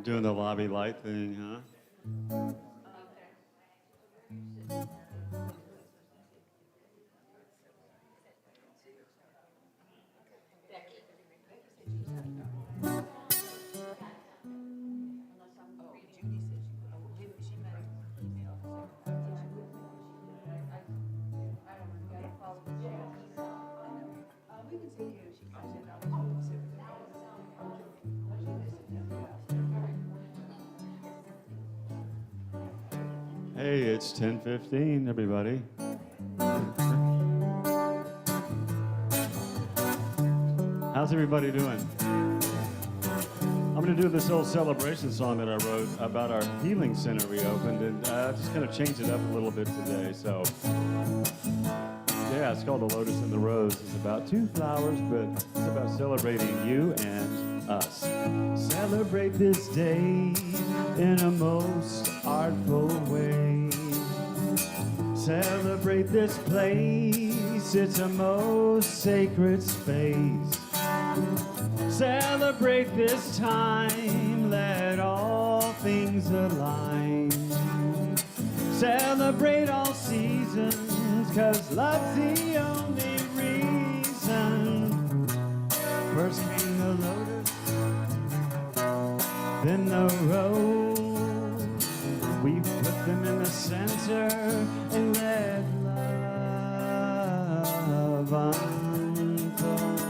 Doing the lobby light thing, huh? Hey, it's 10:15, everybody. How's everybody doing? I'm going to do this old celebration song that I wrote about our healing center we opened, and just kind of change it up a little bit today. So, yeah, it's called The Lotus and the Rose. It's about two flowers, but it's about celebrating you and us. Celebrate this day in a most artful way. Celebrate this place, it's a most sacred space. Celebrate this time, let all things align. Celebrate all seasons, 'cause love's the only reason. First came the lotus, then the rose. We put them in the center and let love unfold.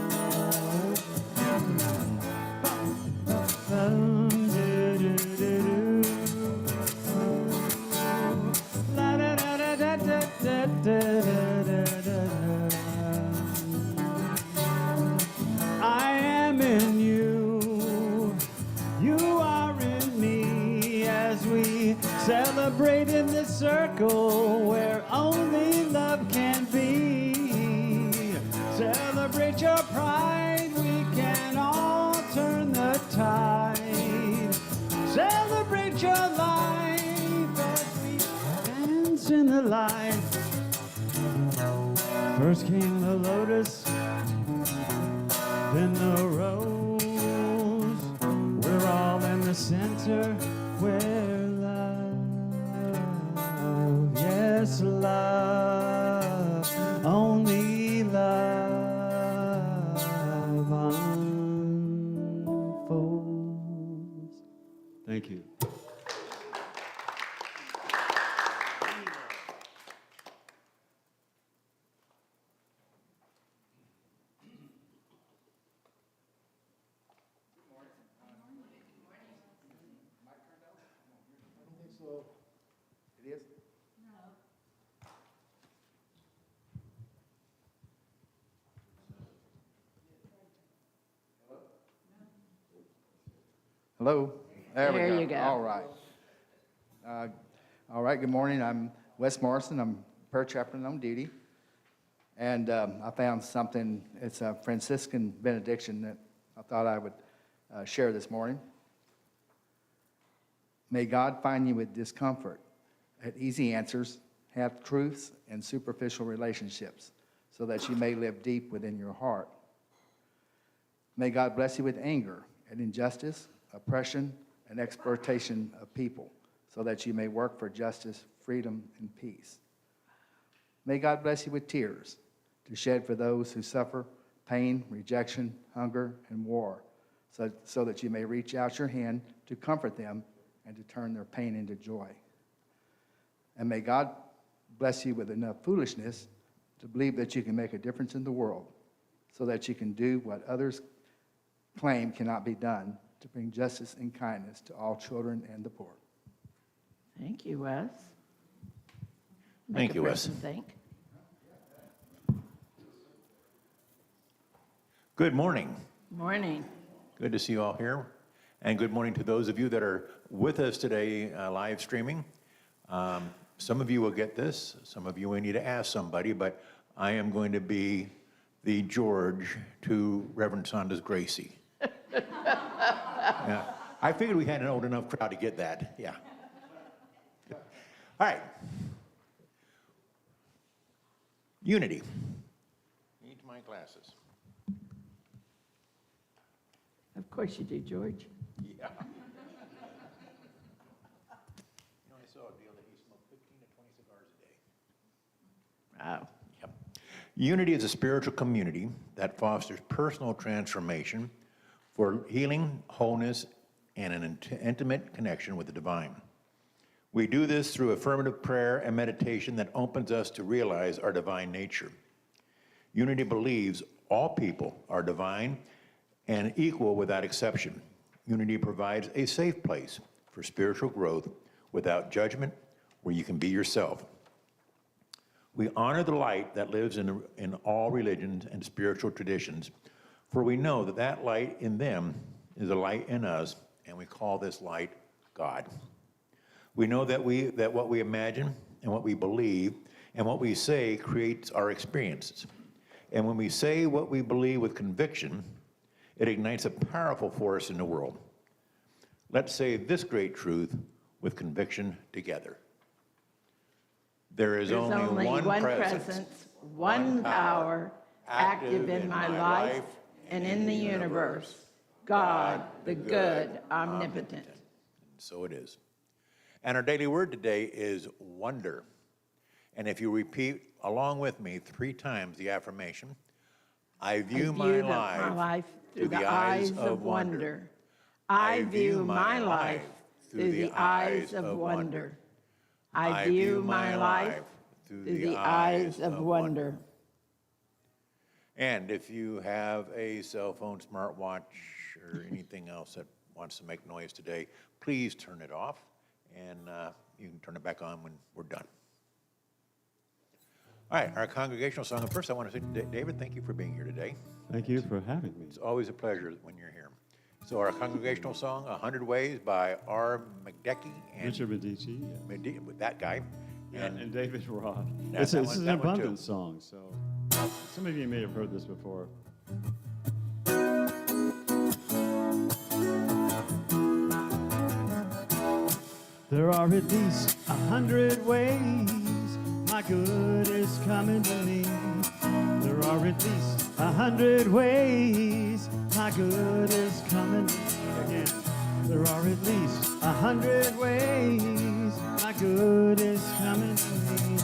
I am in you, you are in me, as we celebrate in this circle where only love can be. Celebrate your pride, we can all turn the tide. Celebrate your life as we dance in the light. First came the lotus, then the rose. We're all in the center where love, yes, love, only love unfolds. Thank you. It is? Hello? There we go. you go. All right. All right, good morning. I'm Wes Morrison. I'm prayer chaplain on duty. And I found something, it's a Franciscan benediction that I thought I would share this morning. May God find you with discomfort at easy answers, half truths, and superficial relationships, so that you may live deep within your heart. May God bless you with anger at injustice, oppression, and exploitation of people, so that you may work for justice, freedom, and peace. May God bless you with tears to shed for those who suffer pain, rejection, hunger, and war, so that you may reach out your hand to comfort them and to turn their pain into joy. And may God bless you with enough foolishness to believe that you can make a difference in the world, so that you can do what others claim cannot be done, to bring justice and kindness to all children and the poor. Thank you, Wes. Thank you, Wes. Think. Good morning. Morning. Good to see you all here. And good morning to those of you that are with us today live streaming. Some of you will get this. Some of you may need to ask somebody, but I am going to be the George to Reverend Sonda's Gracie. Yeah. I figured we had an old enough crowd to get that. Yeah. All right. Unity. Need my glasses. Of course you do, George. Yeah. saw a deal that he smoked 15 to 20 cigars a day. Wow. Yep. Unity is a spiritual community that fosters personal transformation for healing, wholeness, and an intimate connection with the divine. We do this through affirmative prayer and meditation that opens us to realize our divine nature. Unity believes all people are divine and equal without exception. Unity provides a safe place for spiritual growth without judgment, where you can be yourself. We honor the light that lives in all religions and spiritual traditions, for we know that that light in them is a light in us, and we call this light God. We know that what we imagine and what we believe and what we say creates our experiences. And when we say what we believe with conviction, it ignites a powerful force in the world. Let's say this great truth with conviction together. There is There's only one presence, one power, active in my life and in the universe. God, the good, omnipotent. So it is. And our daily word today is wonder. And if you repeat along with me 3 times the affirmation, I view my life through the eyes of wonder. I view my life through the eyes of wonder. I view my life through the eyes of wonder. And if you have a cell phone, smartwatch, or anything else that wants to make noise today, please turn it off, and you can turn it back on when we're done. All right, our congregational song. And first, I want to say, David, thank you for being here today. Thank you for having me. It's always a pleasure when you're here. So our congregational song, 100 Ways by R. McDecky and Richard Medici, yeah. With that guy. And David Roth. Yeah, This that is one- an that one too. abundance song, so some of you may have heard this before. There are at least 100 ways my good is coming to me. There are at least 100 ways my good is coming to me again. There are at least 100 ways my good is coming to me.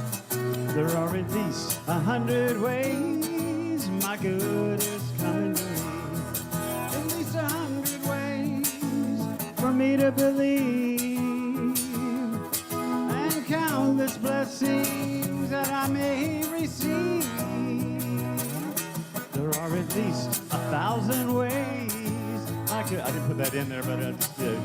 There are at least 100 ways my good is coming to me. At least 100 ways for me to believe, and countless blessings that I may receive. There are at least 1,000 ways I didn't put that in there, but I just did.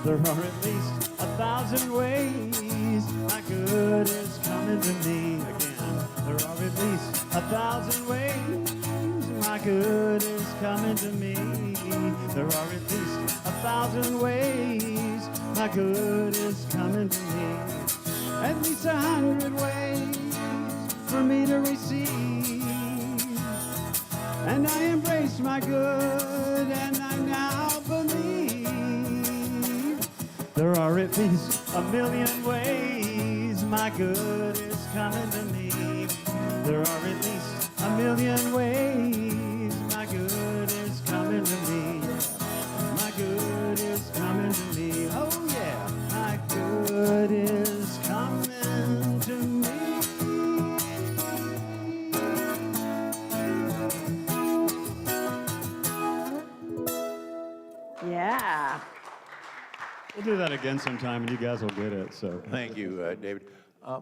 There are at least 1,000 ways my good is coming to me again. There are at least 1,000 ways my good is coming to me. There are at least 1,000 ways my good is coming to me. At least 100 ways for me to receive. And I embrace my good, and I now believe. There are at least 1,000,000 ways my good is coming to me. There are at least 1,000,000 ways my good is coming to me. My good is coming to me. Oh yeah, my good is coming to me. Yeah. We'll do that again sometime, and you guys will get it. So Thank you, David.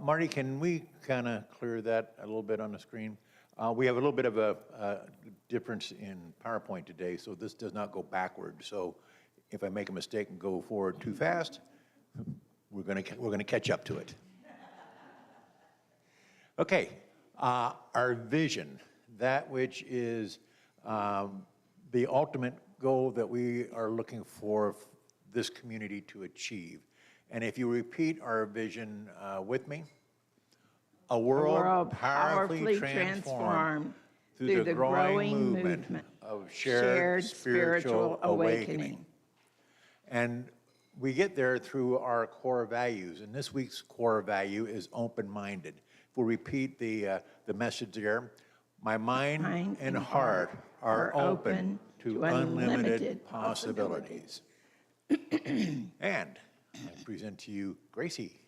Marty, can we kind of clear that a little bit on the screen? We have a little bit of a difference in PowerPoint today, so this does not go backward. So if I make a mistake and go forward too fast, we're gonna catch up to it. Okay, our vision, that which is the ultimate goal that we are looking for this community to achieve. And if you repeat our vision with me, a world powerfully transformed through the growing movement of shared spiritual awakening. And we get there through our core values. And this week's core value is open-minded. If we repeat the message there, my mind and heart are open to unlimited possibilities. And I present to you Gracie.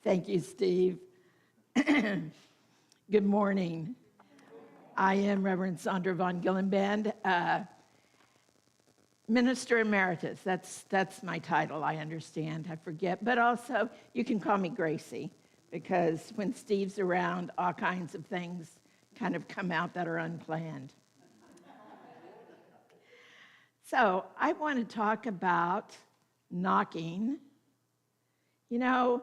Thank you, Steve. Good morning. I am Reverend Sandra von Gillenband, Minister Emeritus. That's my title, I understand. I forget. But also, you can call me Gracie, because when Steve's around, all kinds of things kind of come out that are unplanned. So I want to talk about knocking. You know,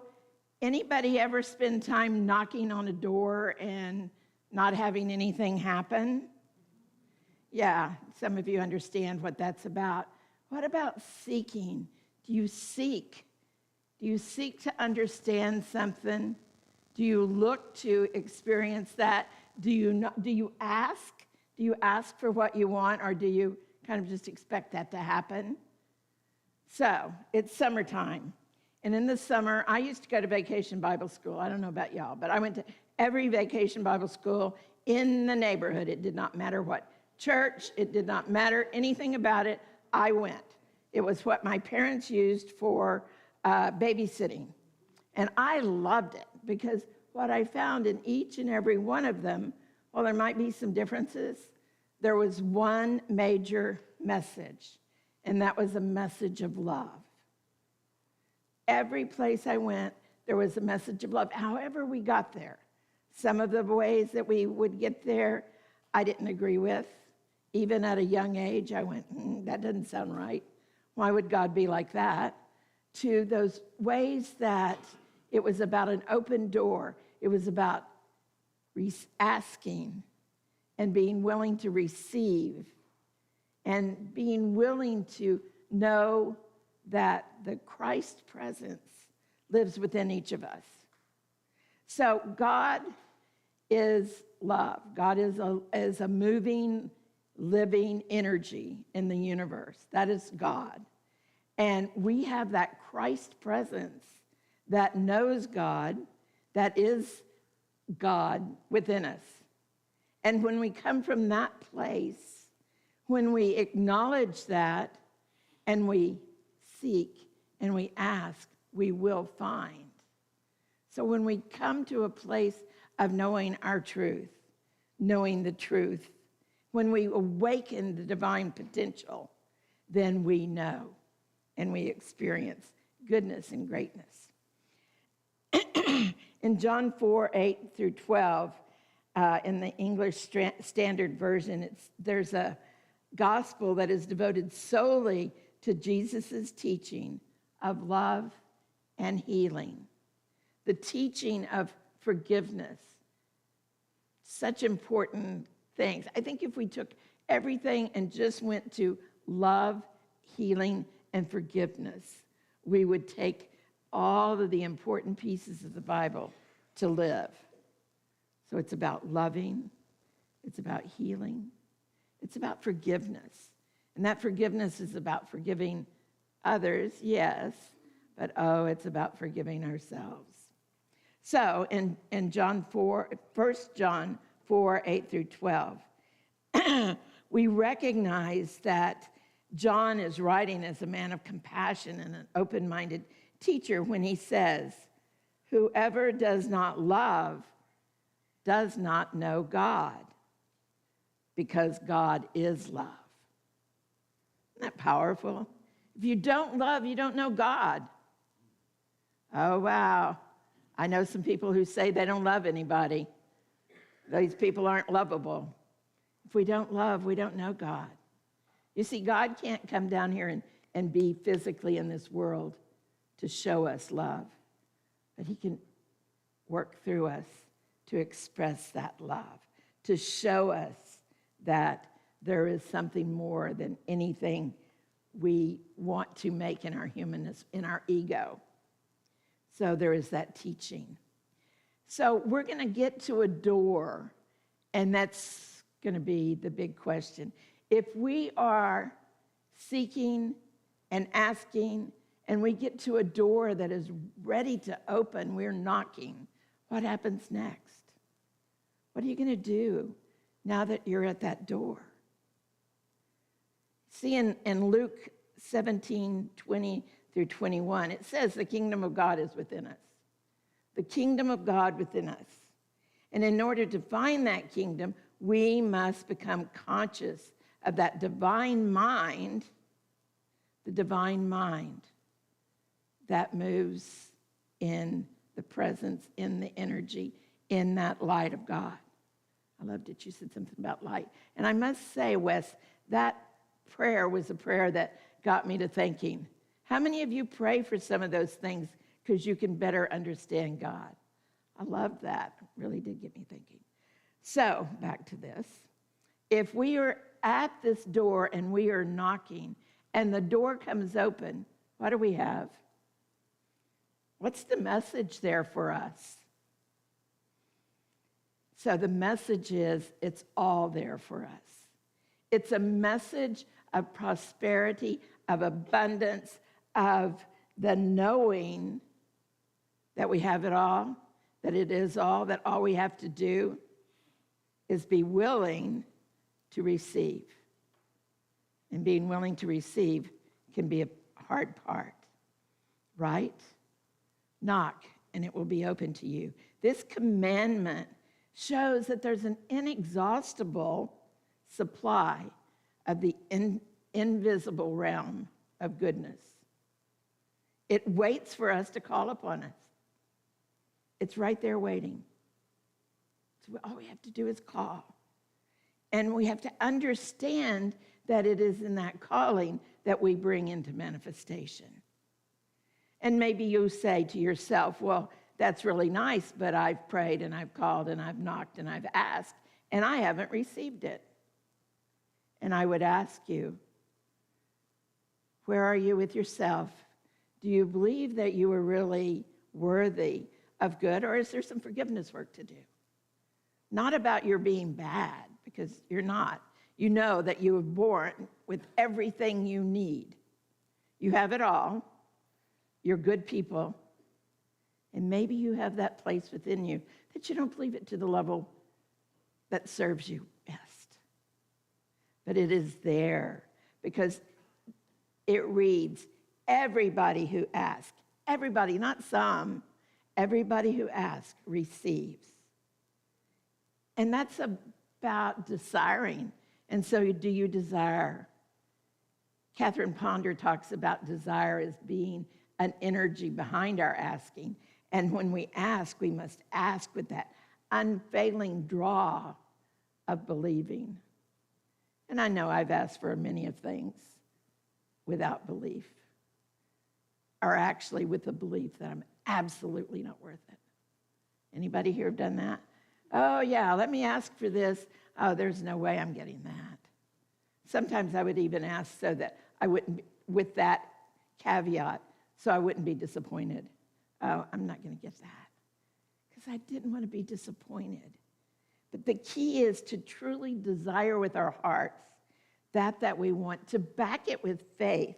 anybody ever spend time knocking on a door and not having anything happen? Yeah, some of you understand what that's about. What about seeking? Do you seek? Do you seek to understand something? Do you look to experience that? Do you ask? Do you ask for what you want, or do you kind of just expect that to happen? So, it's summertime. And in the summer, I used to go to vacation Bible school. I don't know about y'all, but I went to every vacation Bible school in the neighborhood. It did not matter what church, it did not matter anything about it. I went. It was what my parents used for babysitting. And I loved it, because what I found in each and every one of them, while there might be some differences, there was one major message, and that was a message of love. Every place I went, there was a message of love. However we got there. Some of the ways that we would get there, I didn't agree with. Even at a young age, I went, that doesn't sound right. Why would God be like that? To those ways that it was about an open door. It was about asking and being willing to receive and being willing to know that the Christ presence lives within each of us. So God is love. God is a moving, living energy in the universe. That is God. And we have that Christ presence that knows God, that is God within us. And when we come from that place, when we acknowledge that and we seek and we ask, we will find. So when we come to a place of knowing our truth, knowing the truth, when we awaken the divine potential, then we know and we experience goodness and greatness. In John 4:8-12, in the English Standard Version, there's a gospel that is devoted solely to Jesus' teaching of love and healing, the teaching of forgiveness. Such important things. I think if we took everything and just went to love, healing, and forgiveness, we would take all of the important pieces of the Bible to live. So it's about loving, it's about healing, it's about forgiveness. And that forgiveness is about forgiving others, yes, but it's about forgiving ourselves. So in 1 John 4:8-12, we recognize that John is writing as a man of compassion and an open-minded teacher when he says, "Whoever does not love does not know God, because God is love." Isn't that powerful? If you don't love, you don't know God. Oh, wow. I know some people who say they don't love anybody. These people aren't lovable. If we don't love, we don't know God. You see, God can't come down here and be physically in this world to show us love, but he can work through us to express that love, to show us that there is something more than anything we want to make in our humanness, in our ego. So there is that teaching. So we're going to get to a door, and that's going to be the big question. If we are seeking and asking, and we get to a door that is ready to open, we're knocking, what happens next? What are you going to do now that you're at that door? See, in Luke 17:20 through 21, it says the kingdom of God is within us. The kingdom of God within us. And in order to find that kingdom, we must become conscious of that divine mind, the divine mind that moves in the presence, in the energy, in that light of God. I loved it. You said something about light. And I must say, Wes, that prayer was a prayer that got me to thinking. How many of you pray for some of those things because you can better understand God? I love that. It really did get me thinking. So, back to this. If we are at this door and we are knocking and the door comes open, what do we have? What's the message there for us? So the message is, it's all there for us. It's a message of prosperity, of abundance, of the knowing that we have it all, that it is all, that all we have to do is be willing to receive. And being willing to receive can be a hard part, right? Knock, and it will be open to you. This commandment shows that there's an inexhaustible supply of the invisible realm of goodness. It waits for us to call upon us. It's right there waiting. So all we have to do is call. And we have to understand that it is in that calling that we bring into manifestation. And maybe you say to yourself, well, that's really nice, but I've prayed and I've called and I've knocked and I've asked, and I haven't received it. And I would ask you, where are you with yourself? Do you believe that you are really worthy of good, or is there some forgiveness work to do? Not about your being bad, because you're not. You know that you were born with everything you need. You have it all. You're good people. And maybe you have that place within you that you don't believe it to the level that serves you best. But it is there because it reads, everybody who asks, everybody, not some, everybody who asks receives. And that's about desiring. And so do you desire? Catherine Ponder talks about desire as being an energy behind our asking. And when we ask, we must ask with that unfailing draw of believing. And I know I've asked for many of things without belief, or actually with the belief that I'm absolutely not worth it. Anybody here have done that? Oh, yeah, let me ask for this. Oh, there's no way I'm getting that. Sometimes I would even ask so that I wouldn't, with that caveat, so I wouldn't be disappointed. Oh, I'm not going to get that because I didn't want to be disappointed. But the key is to truly desire with our hearts that we want, to back it with faith,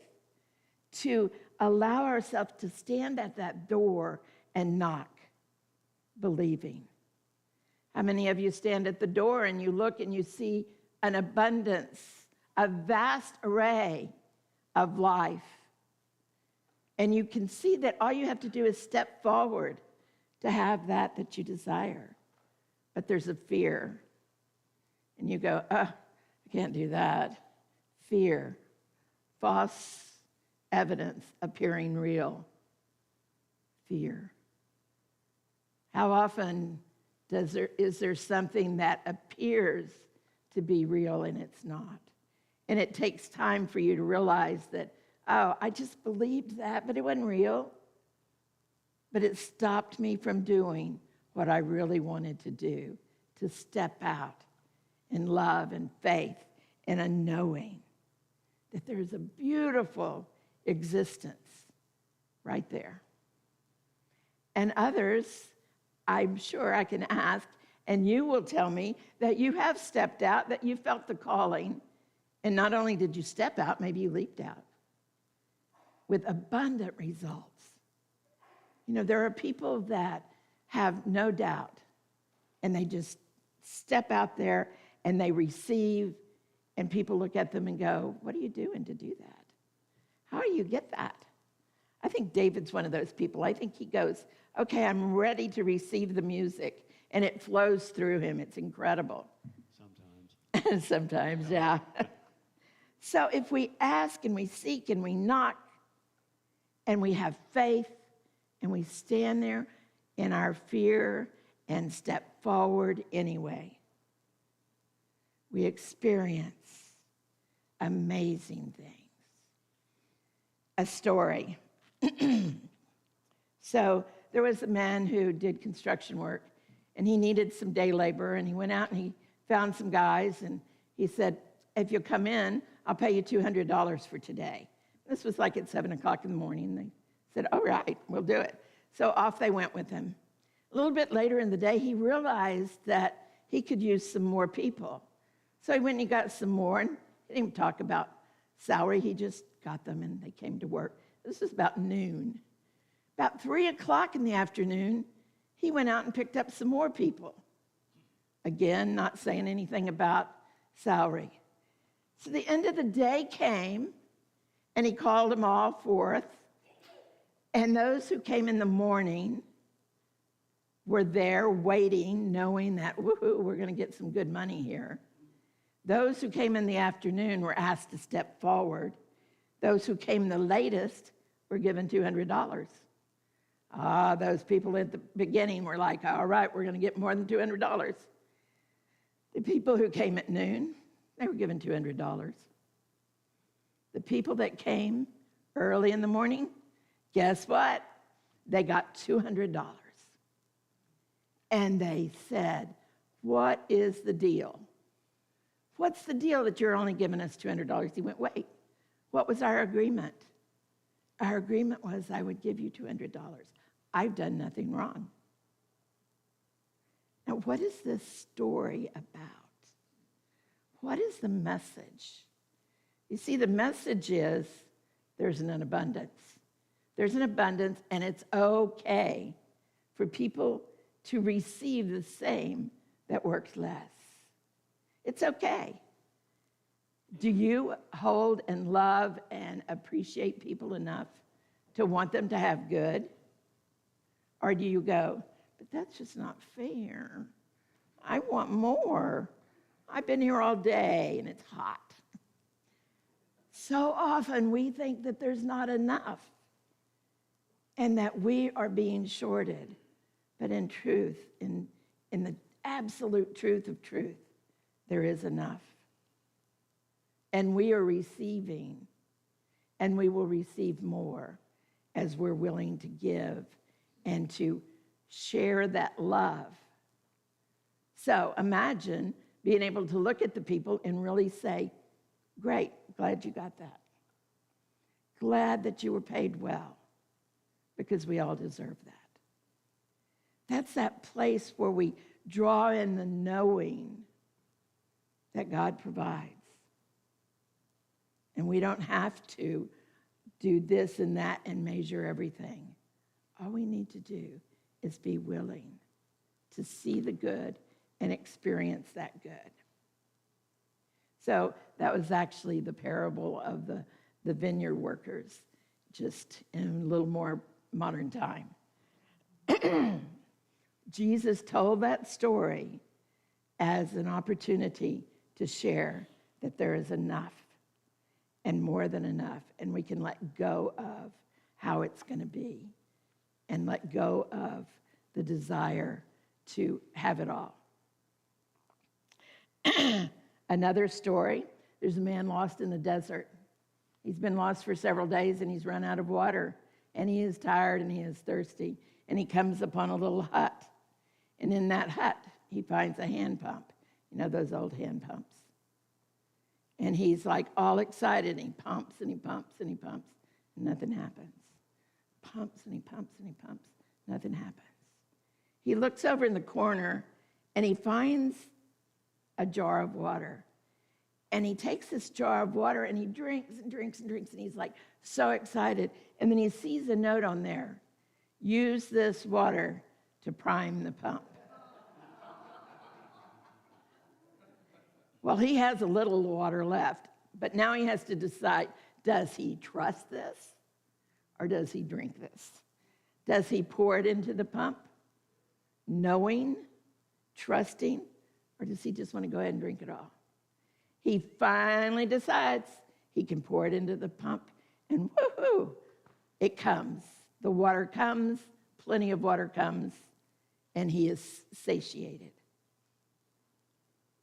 to allow ourselves to stand at that door and knock, believing. How many of you stand at the door and you look and you see an abundance, a vast array of life? And you can see that all you have to do is step forward to have that you desire. But there's a fear. And you go, I can't do that. Fear. False evidence appearing real. Fear. How often is there something that appears to be real and it's not? And it takes time for you to realize that, oh, I just believed that, but it wasn't real. But it stopped me from doing what I really wanted to do, to step out in love and faith and a knowing that there's a beautiful existence right there. And others, I'm sure I can ask, and you will tell me that you have stepped out, that you felt the calling, and not only did you step out, maybe you leaped out with abundant results. You know, there are people that have no doubt, and they just step out there and they receive, and people look at them and go, what are you doing to do that? How do you get that? I think David's one of those people. I think he goes, okay, I'm ready to receive the music, and it flows through him. It's incredible. Sometimes. Sometimes, yeah. So if we ask and we seek and we knock and we have faith and we stand there in our fear and step forward anyway, we experience amazing things. A story. So there was a man who did construction work, and he needed some day labor, and he went out and he found some guys, and he said, if you'll come in, I'll pay you $200 for today. This was like at 7 o'clock in the morning. They said, all right, we'll do it. So off they went with him. A little bit later in the day, he realized that he could use some more people. So he went and he got some more, and he didn't even talk about salary. He just got them, and they came to work. This was about noon. About 3 o'clock in the afternoon, he went out and picked up some more people. Again, not saying anything about salary. So the end of the day came, and he called them all forth. And those who came in the morning were there waiting, knowing that, woohoo, we're going to get some good money here. Those who came in the afternoon were asked to step forward. Those who came the latest were given $200. Those people at the beginning were like, all right, we're going to get more than $200. The people who came at noon, they were given $200. The people that came early in the morning, guess what? They got $200. And they said, what is the deal? What's the deal that you're only giving us $200? He went, wait, what was our agreement? Our agreement was I would give you $200. I've done nothing wrong. Now, what is this story about? What is the message? You see, the message is there's an abundance. There's an abundance, and it's okay for people to receive the same that works less. It's okay. Do you hold and love and appreciate people enough to want them to have good? Or do you go, but that's just not fair. I want more. I've been here all day and it's hot. So often we think that there's not enough and that we are being shorted. But in truth, in the absolute truth of truth, there is enough. And we are receiving, and we will receive more as we're willing to give and to share that love. So imagine being able to look at the people and really say, great, glad you got that. Glad that you were paid well, because we all deserve that. That's that place where we draw in the knowing that God provides. And we don't have to do this and that and measure everything. All we need to do is be willing to see the good and experience that good. So that was actually the parable of the vineyard workers, just in a little more modern time. Jesus told that story as an opportunity to share that there is enough and more than enough, and we can let go of how it's going to be and let go of the desire to have it all. Another story, there's a man lost in the desert. He's been lost for several days, and he's run out of water, and he is tired and he is thirsty, and he comes upon a little hut. And in that hut, he finds a hand pump. You know, those old hand pumps. And he's like all excited, and he pumps and he pumps and he pumps, and nothing happens. Pumps and he pumps and he pumps, nothing happens. He looks over in the corner, and he finds a jar of water. And he takes this jar of water, and he drinks and drinks and drinks, and he's like so excited. And then he sees a note on there, use this water to prime the pump. Well, he has a little water left, but now he has to decide, Does he trust this or does he drink this? Does he pour it into the pump, knowing, trusting, or does he just want to go ahead and drink it all? He finally decides he can pour it into the pump, and woohoo, it comes. The water comes, plenty of water comes, and he is satiated.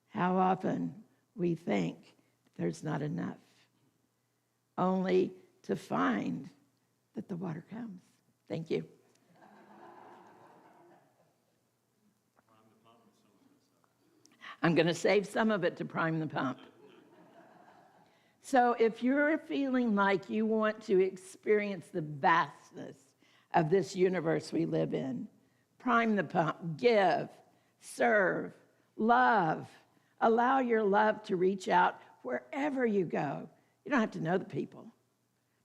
How often we think there's not enough, only to find that the water comes. Thank you. I'm going to save some of it to prime the pump. So if you're feeling like you want to experience the vastness of this universe we live in, prime the pump, give, serve, love. Allow your love to reach out wherever you go. You don't have to know the people.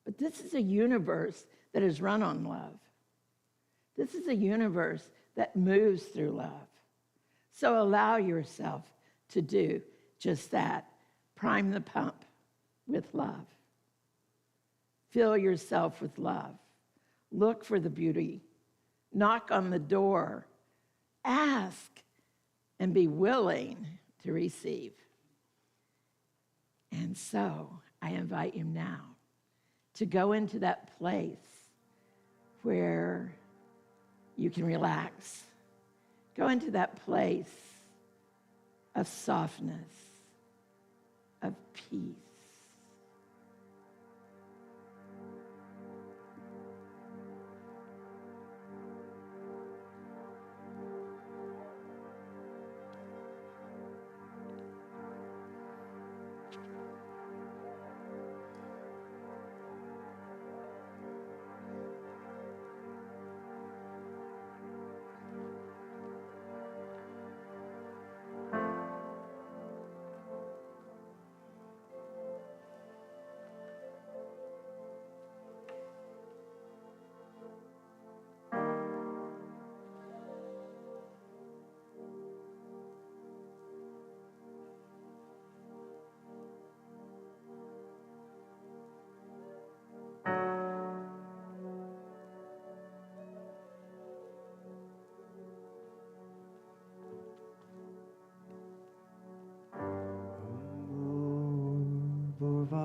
But this is a universe that is run on love. This is a universe that moves through love. So allow yourself to do just that. Prime the pump with love. Fill yourself with love. Look for the beauty. Knock on the door. Ask and be willing to receive. And so I invite you now to go into that place where you can relax. Go into that place of softness, of peace.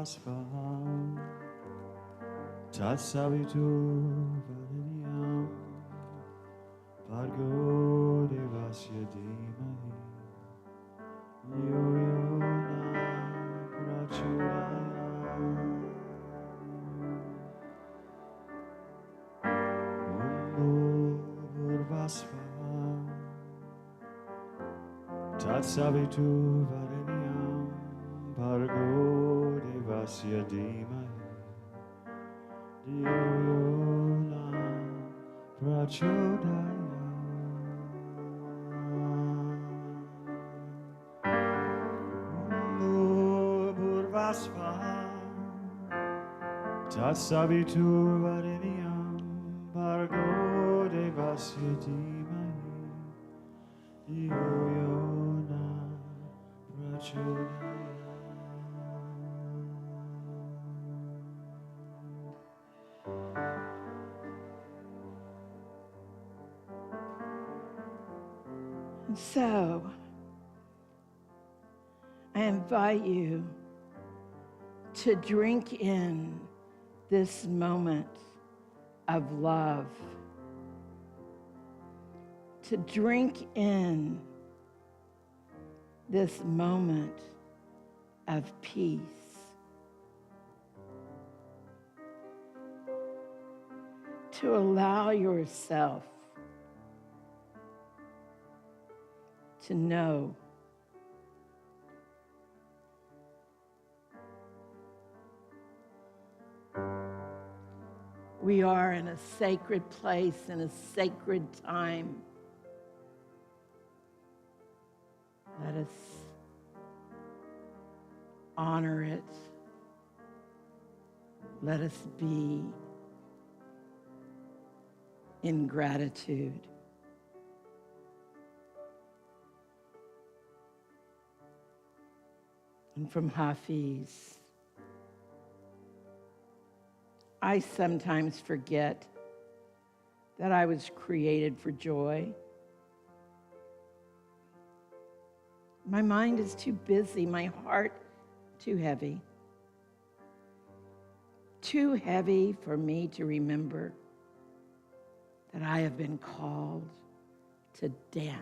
Asfaham, Tatsavitu Valiniam, Pargo Devasya Dimahi, Yoyona Prachuraya, Urvasfaham, Tatsavitu Valiniam, Pargo Devasya Dimahi, Yoyona Prachodaya. Tatsavitu Vareniam Bargo Devasya Dimahi, Yoyona Prachodaya. And so, I invite you to drink in this moment of love, to drink in this moment of peace. To allow yourself to know we are in a sacred place, in a sacred time. Let us honor it. Let us be in gratitude. And from Hafiz, I sometimes forget that I was created for joy. My mind is too busy, my heart too heavy. Too heavy for me to remember that I have been called to dance.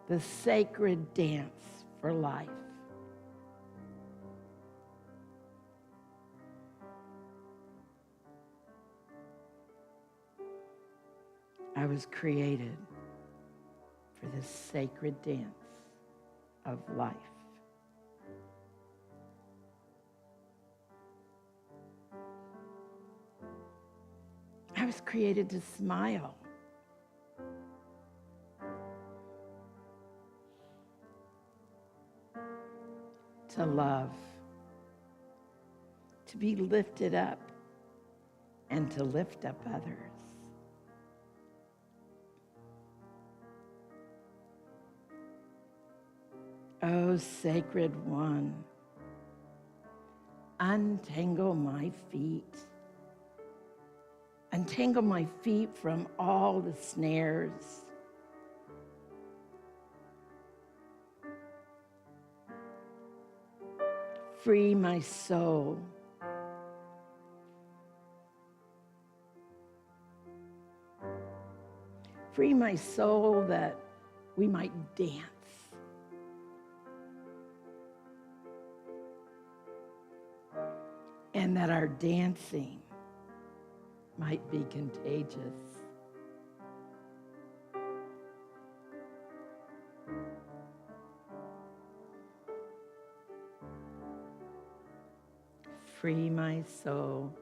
The sacred dance for life. I was created for this sacred dance of life. I was created to smile. To love. To be lifted up and to lift up others. Oh, sacred one, untangle my feet. Untangle my feet from all the snares. Free my soul. Free my soul that we might dance. And that our dancing might be contagious. Free my soul.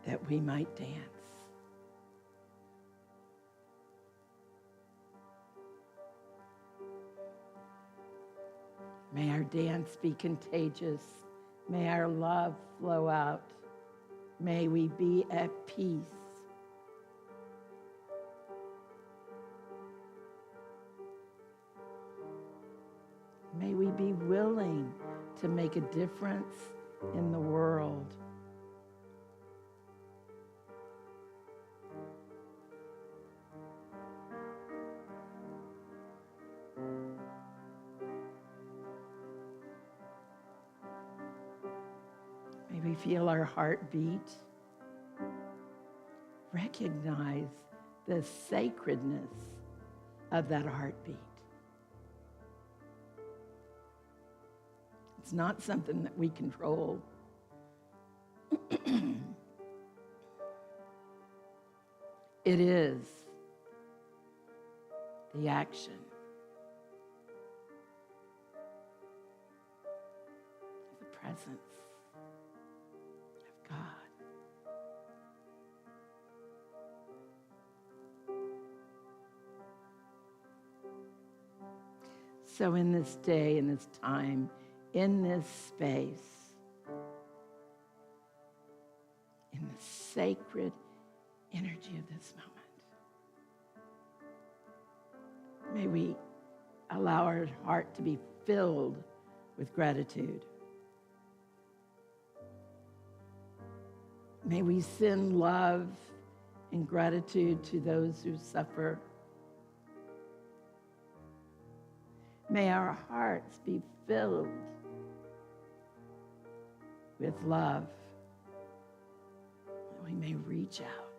That we might dance. May our dance be contagious. May our love flow out. May we be at peace. May we be willing to make a difference in the world. May we feel our heartbeat. Recognize the sacredness of that heartbeat. It's not something that we control. It is the action of the presence of God. So in this day, in this time, in this space, in the sacred energy of this moment, may we allow our heart to be filled with gratitude. May we send love and gratitude to those who suffer. May our hearts be filled with love, that we may reach out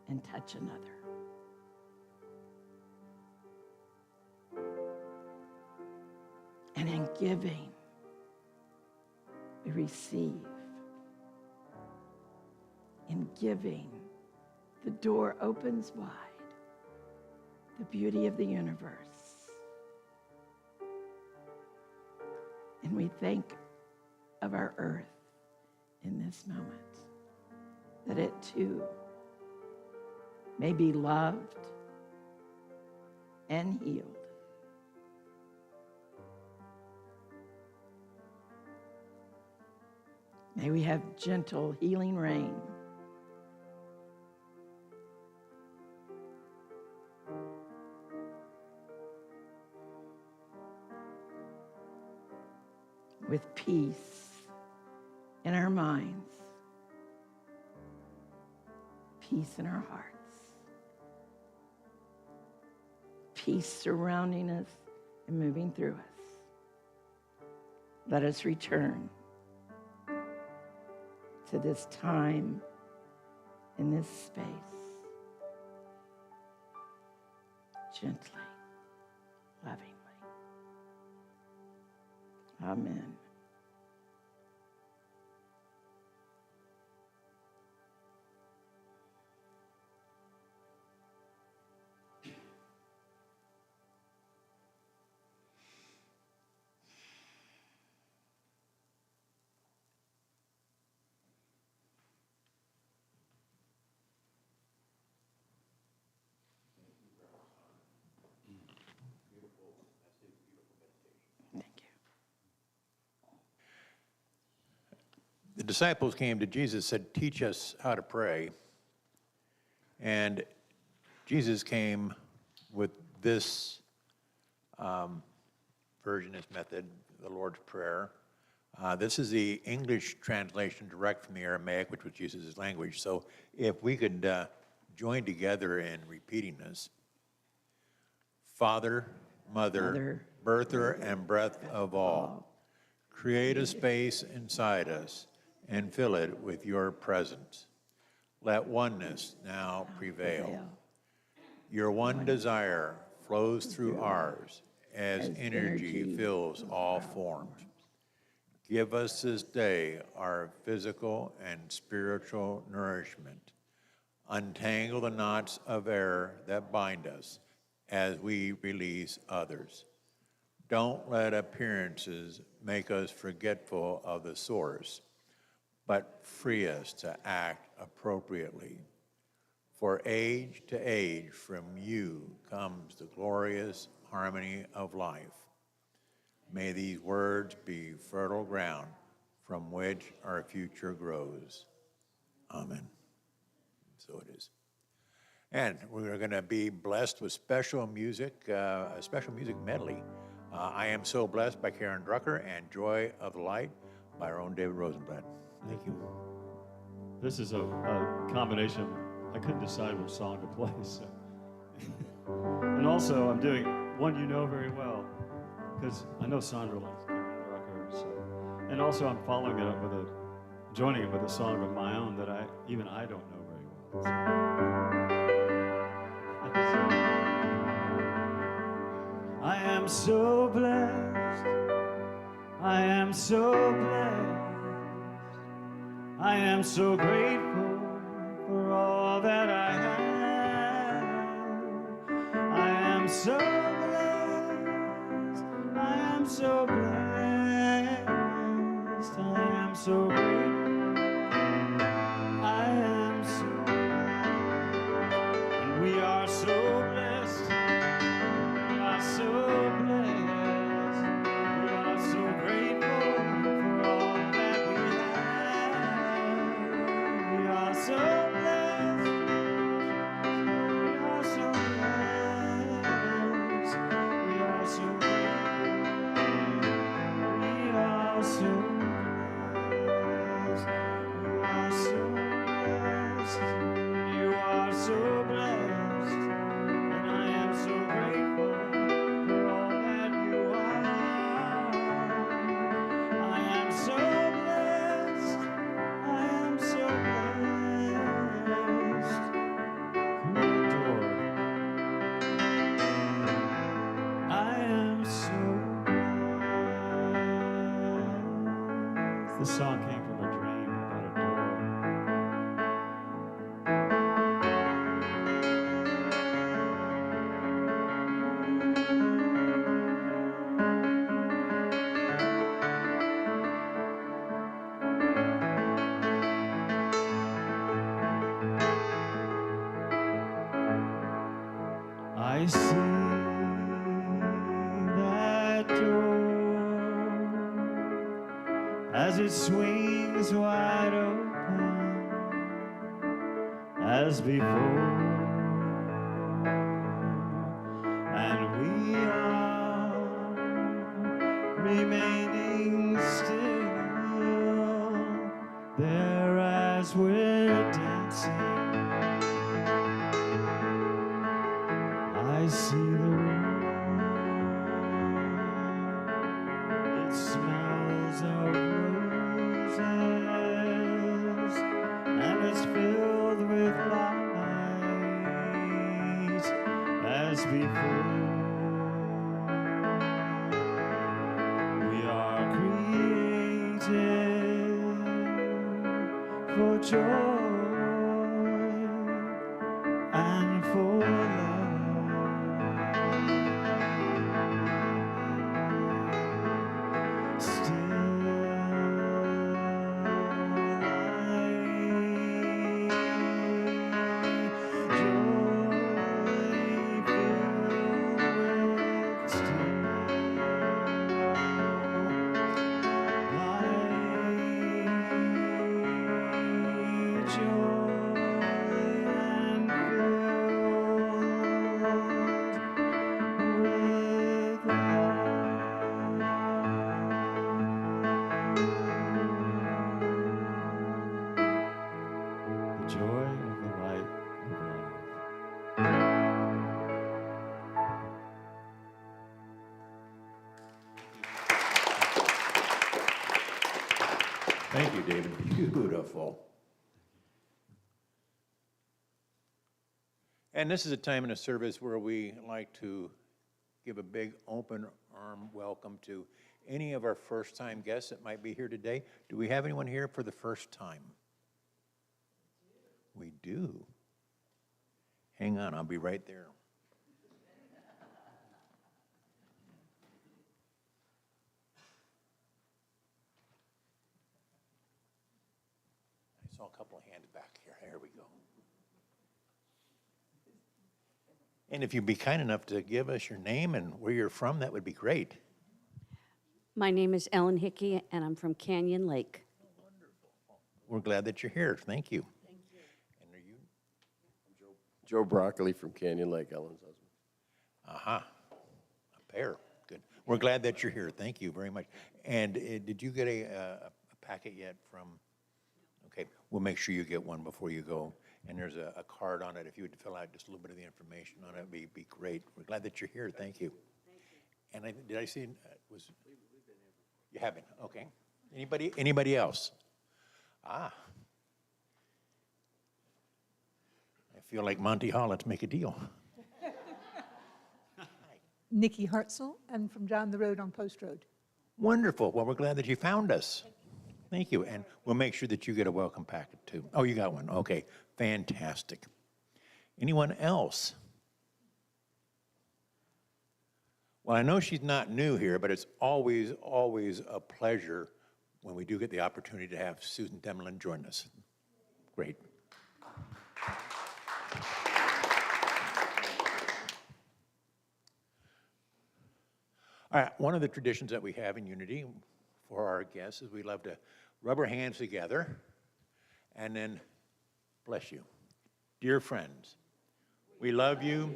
and touch another. And in giving, we receive. In giving, the door opens wide, the beauty of the universe. And we think of our earth in this moment, that it too may be loved and healed. May we have gentle, healing rain. with peace in our minds, peace in our hearts, peace surrounding us and moving through us. Let us return to this time in this space gently, lovingly. Amen. Thank you. The disciples came to Jesus, said, "Teach us how to pray." And Jesus came with this version, this method, the Lord's Prayer. This is the English translation direct from the Aramaic, which was Jesus' language. So if we could join together in repeating this. Father, Mother, birther and breath of all, create a space inside us and fill it with your presence. Let oneness now prevail. Your one desire flows through ours as energy fills all forms. Give us this day our physical and spiritual nourishment. Untangle the knots of error that bind us as we release others. Don't let appearances make us forgetful of the source, but free us to act appropriately. For age to age from you comes the glorious harmony of life. May these words be fertile ground from which our future grows. Amen. So it is. And we're going to be blessed with special music, a special music medley. I Am So Blessed by Karen Drucker and Joy of the Light by our own David Rosenblatt. Thank you. This is a combination. I couldn't decide which song to play. So. And also, I'm doing one you know very well, because I know Sandra likes Karen Drucker. So. And also, I'm following it up with joining it with a song of my own that I don't know very well. So. I am so blessed. I am so blessed. I am so grateful for all that I have. I am so blessed. I am so blessed. I am so grateful. I am so blessed. And we are so blessed. We are so blessed. We are so grateful for all that we have. We are so blessed. We are so blessed. We are so grateful. We are so blessed. You are so blessed. You are so blessed. And I am so grateful for all that you are. I am so blessed. I am so blessed. Adored. I am so blessed. This song came from a dream about a door. I see that door as it swings wide open as before, and we are remaining still there as we're dancing. I see the room, it smells of roses, and it's filled with light as before. We are created for joy and for love. Still the joy of the light of love. Thank you, David. Beautiful. And this is a time in a service where we like to give a big open arm welcome to any of our first-time guests that might be here today. Do we have anyone here for the first time? We do. Hang on, I'll be right there. I saw a couple of hands back here. There we go. And if you'd be kind enough to give us your name and where you're from, that would be great. My name is Ellen Hickey, and I'm from Canyon Lake. We're glad that you're here. Thank you. Thank you. And are you? Joe Broccoli from Canyon Lake, Ellen's husband. Aha. A pair. Good. We're glad that you're here. Thank you very much. And did you get a packet yet from? Okay. We'll make sure you get one before you go. And there's a card on it. If you would fill out just a little bit of the information on it, it'd be great. We're glad that you're here. Thank you. And did I see, you have been, okay. Anybody else? Ah. I feel like Monty Hall, let's make a deal. Nikki Hartzell. I'm from down the road on Post Road. Wonderful. Well, we're glad that you found us. Thank you. And we'll make sure that you get a welcome packet too. Oh, you got one. Okay. Fantastic. Anyone else? Well, I know she's not new here, but it's always, always a pleasure when we do get the opportunity to have Susan Demlin join us. Great. All right, one of the traditions that we have in Unity for our guests is we love to rub our hands together and then bless you. Dear friends, we love you,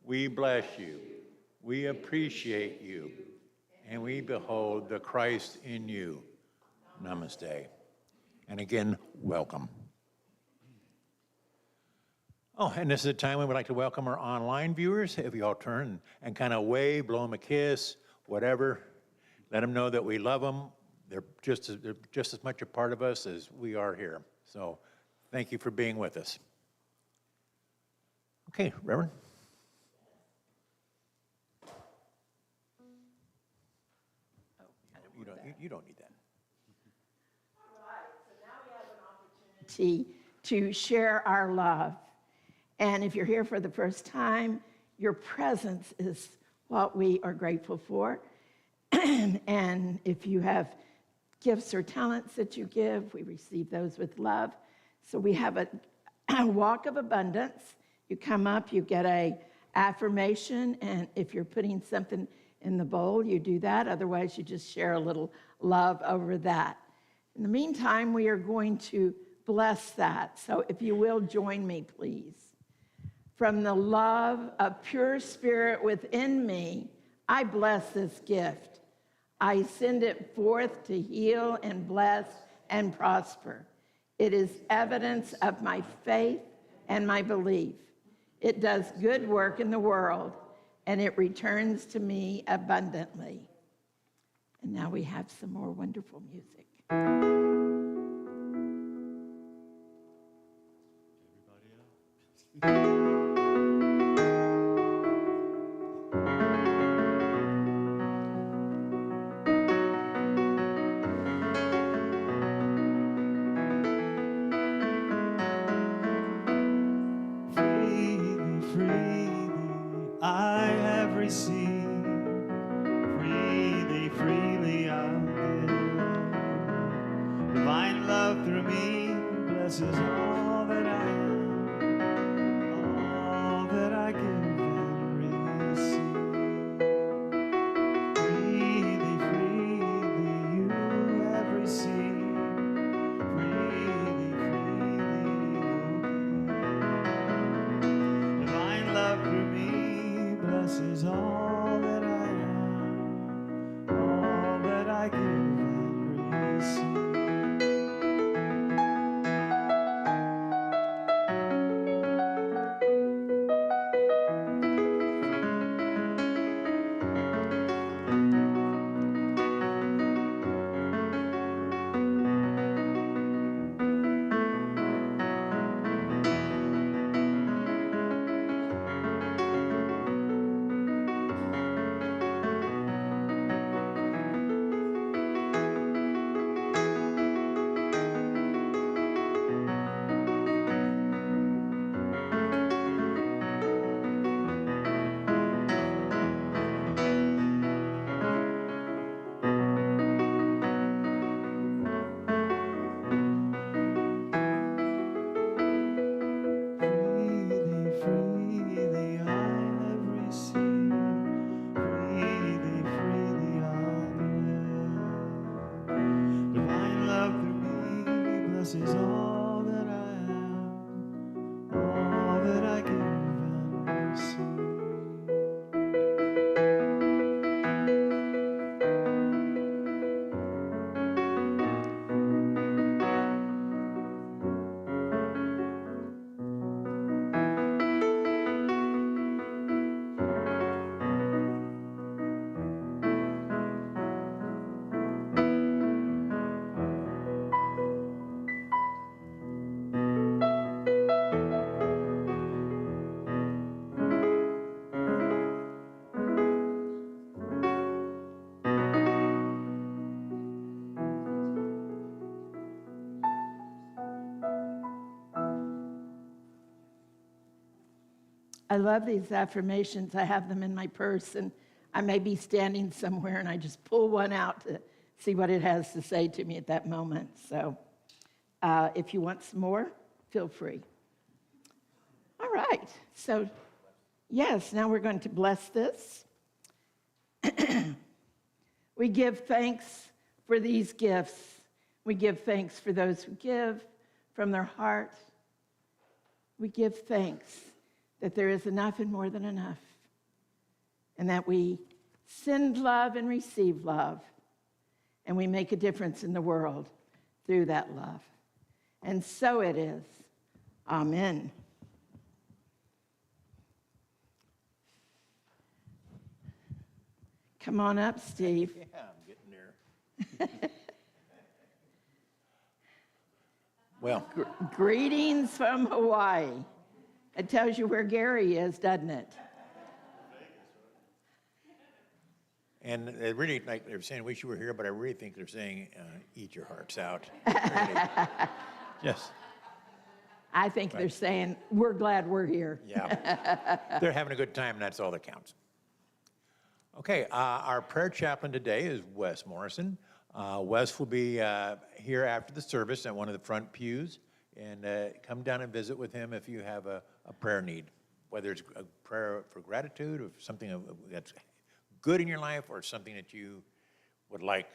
we bless you, we appreciate you, and we behold the Christ in you. Namaste. And again, welcome. Oh, and this is a time when we'd like to welcome our online viewers. If you all turn and kind of wave, blow them a kiss, whatever, let them know that we love them. They're just as much a part of us as we are here. So thank you for being with us. Okay, Reverend. You don't need that. All right, so now we have an opportunity to share our love. And if you're here for the first time, your presence is what we are grateful for. And if you have gifts or talents that you give, we receive those with love. So we have a walk of abundance. You come up, you get a affirmation, and if you're putting something in the bowl, you do that. Otherwise, you just share a little love over that. In the meantime, we are going to bless that. So if you will, join me, please. From the love of pure spirit within me, I bless this gift. I send it forth to heal and bless and prosper. It is evidence of my faith and my belief. It does good work in the world, and it returns to me abundantly. And now we have some more wonderful music. Freely, freely, I have received. Freely, freely, I'll give. Divine love through me blesses all that I am, all that I give and receive. Freely, freely, you have received. Freely, freely, divine love through me blesses all that I am, all that I give and receive. Freely, freely, I have received. Freely, freely, I'll give. Divine love through me blesses all that I am, all that I give and receive. I love these affirmations. I have them in my purse, and I may be standing somewhere, and I just pull one out to see what it has to say to me at that moment. So if you want some more, feel free. All right. So, yes, now we're going to bless this. We give thanks for these gifts. We give thanks for those who give from their heart. We give thanks that there is enough and more than enough, and that we send love and receive love, and we make a difference in the world through that love. And so it is. Amen. Come on up, Steve. Yeah, I'm getting there. Well, Greetings from Hawaii. It tells you where Gary is, doesn't it? and they really, like they're saying, wish you were here, but I really think they're saying, eat your hearts out. Really. Yes. I think they're saying, we're glad we're here. Yeah. They're having a good time, and that's all that counts. Okay, our prayer chaplain today is Wes Morrison. Wes will be here after the service at one of the front pews, and come down and visit with him if you have a prayer need, whether it's a prayer for gratitude or something that's good in your life or something that you would like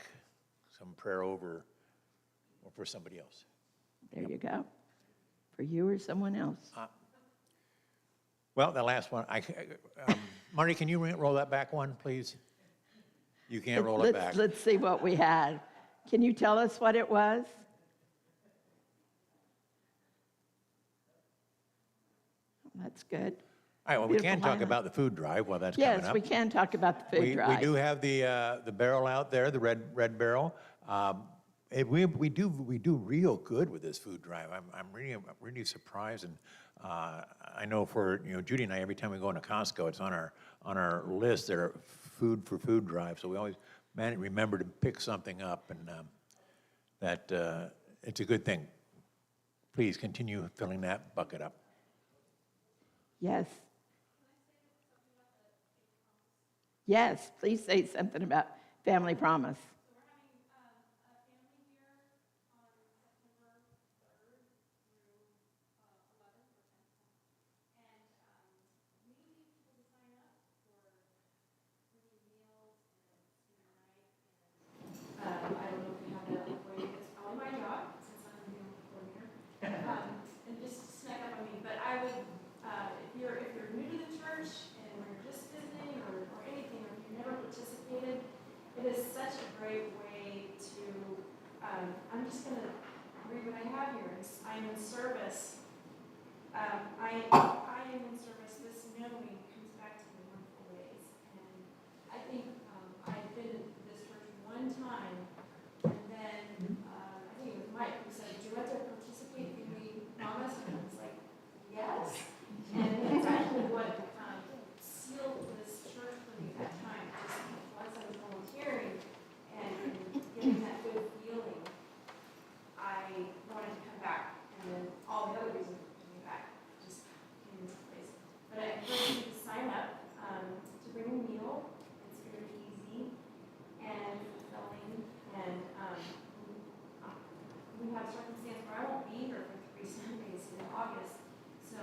some prayer over or for somebody else. There you go. For you or someone else. Well, the last one, Marty, can you roll that back one, please? You can't roll it back. Let's see what we had. Can you tell us what it was? That's good. All right, well, we Beautiful can talk lineup. about the food drive while that's coming Yes, up. we can talk about the food We drive. do have the barrel out there, the red barrel. We do real good with this food drive. I'm really surprised, and I know for Judy and I, every time we go into Costco, it's on our list. There are food drive, so we always remember to pick something up, and that it's a good thing. Please continue filling that bucket up. Yes. Yes, please say something about Family Promise. I don't know if you have that for you. It's probably my job, since I'm the coordinator. And just snack up on me, but I would, if you're new to the church and you're just visiting or anything, or if you've never participated, it is such a great way to, I'm just gonna read what I have here. I am in service. I am in service. This knowing comes back to me in wonderful ways. And I think I've been in this church one time, and then I think it was Mike who said, "Do you want to participate in the promise?" And I was like, "Yes." And that's actually what sealed this church for me at that time. Just once I was volunteering and getting that good feeling, I wanted to come back, and then all the other reasons for coming back just came into place. But I encourage you to sign up to bring a meal. It's very easy and fulfilling, and we have circumstance where I won't be here for 3 Sundays in August, so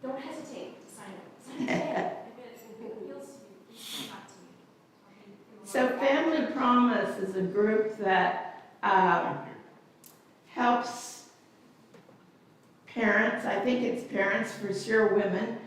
don't hesitate to sign up. Sign up if it appeals to you. Please come back to me. So Family Promise is a group that helps parents, I think it's parents for sure, women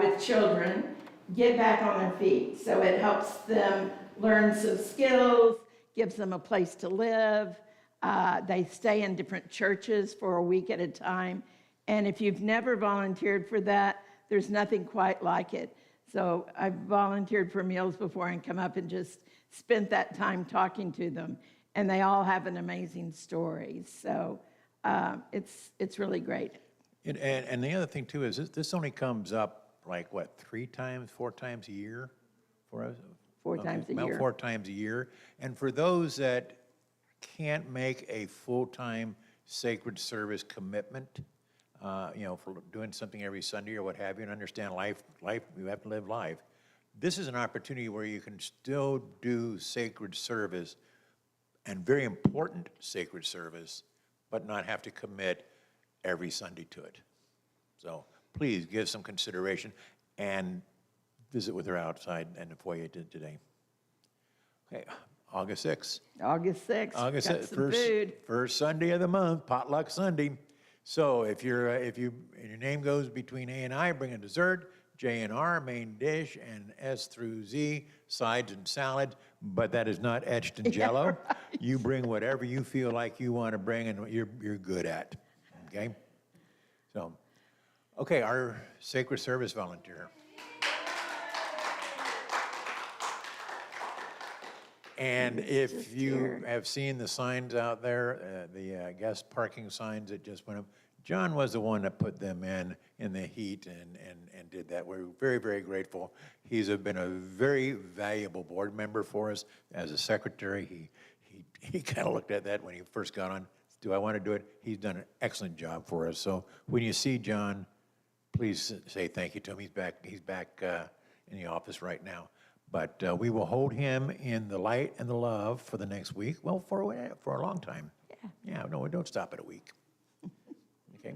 with children, get back on their feet. So it helps them learn some skills, gives them a place to live. They stay in different churches for a week at a time. And if you've never volunteered for that, there's nothing quite like it. So I've volunteered for meals before and come up and just spent that time talking to them. And they all have an amazing story. So it's really great. And the other thing too is this only comes up like what, 4 times a year for us? 4 times a About year. 4 times a year. And for those that can't make a full-time sacred service commitment, for doing something every Sunday or what have you, and understand life, you have to live life. This is an opportunity where you can still do sacred service, and very important sacred service, but not have to commit every Sunday to it. So please give some consideration and visit with her outside and the foyer today. Okay, August 6th. August 6th, August got 6th, some food. first Sunday of the month, potluck Sunday. So if your name goes between A and I, bring a dessert, J and R, main dish, and S through Z, sides and salad, but that is not etched in Jello. Right. You bring whatever you feel like you want to bring and what you're good at, okay? So, okay, our sacred service volunteer. And if you have seen the signs out there, the guest parking signs that just went up, John was the one that put them in the heat and did that. We're very, very grateful. He's been a very valuable board member for us as a secretary. He kind of looked at that when he first got on. Do I want to do it? He's done an excellent job for us. So when you see John, please say thank you to him. He's back in the office right now. But we will hold him in the light and the love for the next week. Well, for a long time. Yeah, no, don't stop at a week. Okay.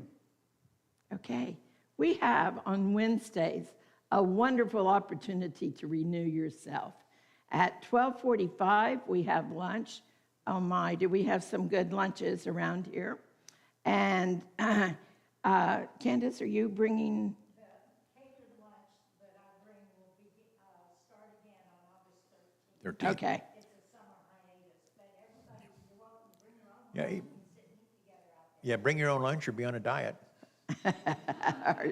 Okay. We have on Wednesdays a wonderful opportunity to renew yourself. At 12:45, we have lunch. Oh my, do we have some good lunches around here? And Candace, are you bringing? 13th. Okay. Yeah, yeah, bring your own lunch or be on a diet.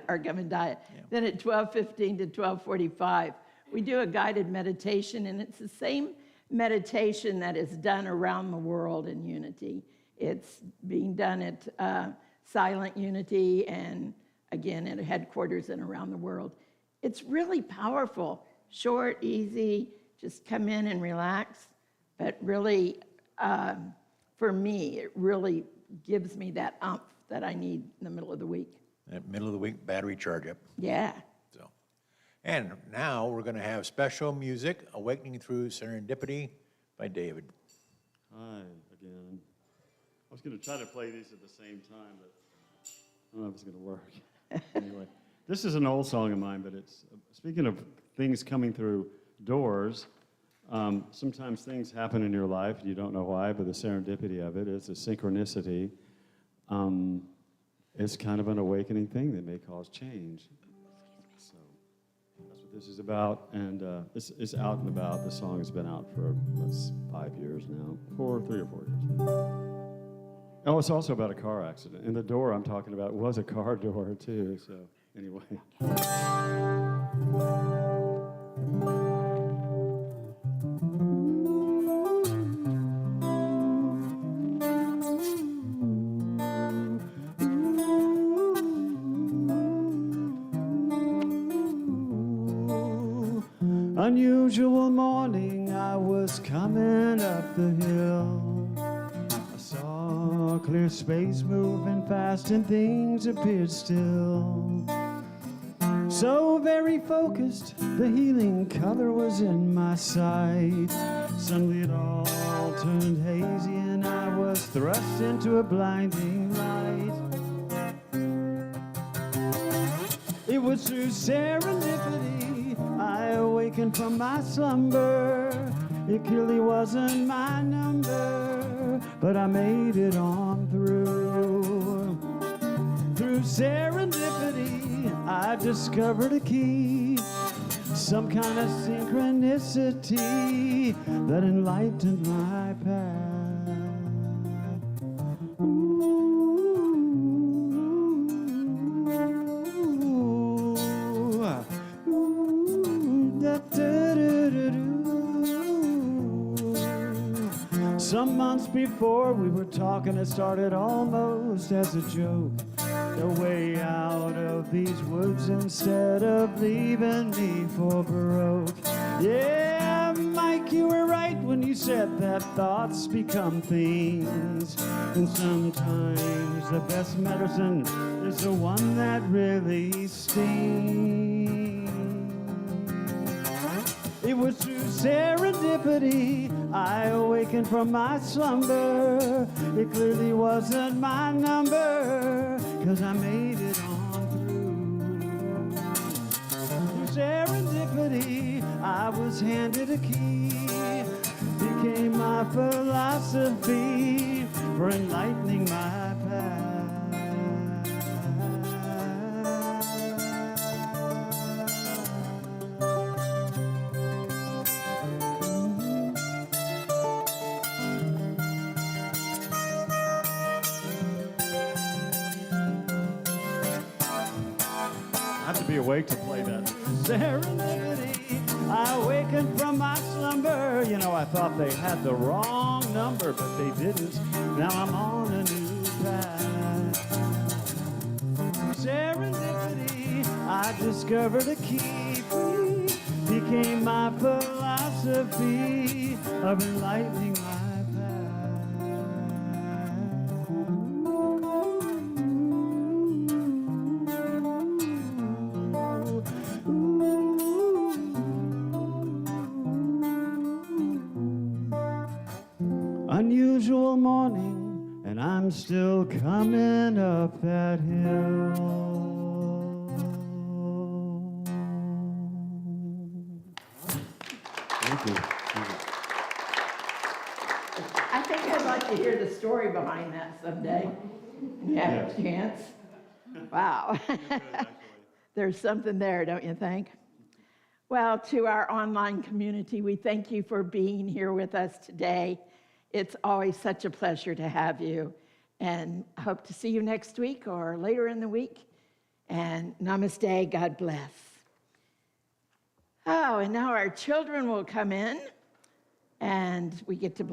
Our gum and diet. Then at 12:15 to 12:45, we do a guided meditation, and it's the same meditation that is done around the world in Unity. It's being done at Silent Unity and, again, at headquarters and around the world. It's really powerful, short, easy, just come in and relax. But really, for me, it really gives me that oomph that I need in the middle of the week. At middle of the week, battery charge up. Yeah. So, and now we're going to have special music, Awakening Through Serendipity by David. Hi again. I was going to try to play these at the same time, but I don't know if it's going to work. Anyway, this is an old song of mine, but it's speaking of things coming through doors. Sometimes things happen in your life and you don't know why, but the serendipity of it is a synchronicity. It's kind of an awakening thing that may cause change. So that's what this is about, and this is out and about. The song has been out for 5 years now, 3 or 4 years. Oh, it's also about a car accident, and the door I'm talking about was a car door too. So anyway. Unusual morning, I was coming up the hill. I saw a clear space moving fast and things appeared still. So very focused, the healing color was in my sight. Suddenly it all turned hazy and I was thrust into a blinding light. It was through serendipity I awakened from my slumber. It clearly wasn't my number, but I made it on through. Through serendipity, I discovered a key, some kind of synchronicity that enlightened my path. Some months before we were talking, it started almost as a joke. The way out of these woods instead of leaving me for broke. Yeah, Mike, you were right when you said that thoughts become things. And sometimes the best medicine is the one that really stings. It was through serendipity I awakened from my slumber. It clearly wasn't my number, 'cause I made it on through. Through serendipity I was handed a key. Became my philosophy for enlightening my path. Be awake to play that. Serendipity, I awakened from my slumber. You know, I thought they had the wrong number, but they didn't. Now I'm on a new path. Serendipity, I discovered a key. Became my philosophy of enlightening my unusual morning, and I'm still coming up that hill. Thank you. I think I'd like to hear the story behind that someday. You have a chance. Wow. There's something there, don't you think? Well, to our online community, we thank you for being here with us today. It's always such a pleasure to have you, and hope to see you next week or later in the week. And namaste, God bless. Oh, and now our children will come in, and we get to bless.